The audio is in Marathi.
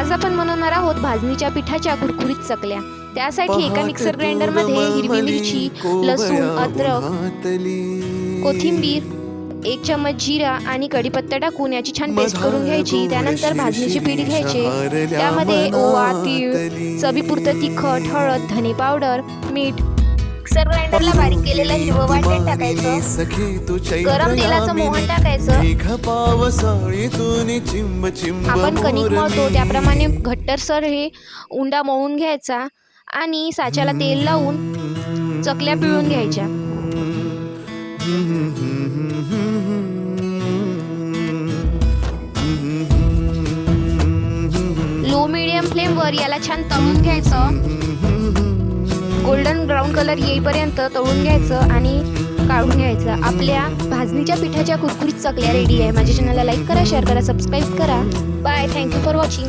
आज आपण बनवणार आहोत भाजणीच्या पिठाच्या कुरकुरीत चकल्या। त्यासाठी एका मिक्सर ग्राइंडर मध्ये हिरवी मिरची, लसूण, अद्रक, कोथिंबीर, 1 चम्मच जिरा आणि कढीपत्ता टाकून याची छान पेस्ट करून घ्यायची। त्यानंतर भाजणीचे पीठ घ्यायचे, त्यामध्ये ओवा, तीळ, चवीपुरतं तिखट, हळद, धने पावडर, मीठ, मिक्सर ग्राइंडरला बारीक केलेलं हिरवं वाटण टाकायचं, गरम तेलाचं मोहन टाकायचं। आपण कणिक मळतो त्याप्रमाणे घट्टसर हे उंडा मळून घ्यायचा आणि साच्याला तेल लावून चकल्या पिळून घ्यायच्या। लो मीडियम फ्लेमवर याला छान तळून घ्यायचं, गोल्डन ब्राऊन कलर येईपर्यंत तळून घ्यायचं आणि काढून घ्यायचं। आपल्या भाजणीच्या पिठाच्या कुरकुरीत चकल्या रेडी आहे। माझ्या चॅनलला लाईक करा, शेअर करा, सबस्क्राईब करा। Bye, thank you for watching.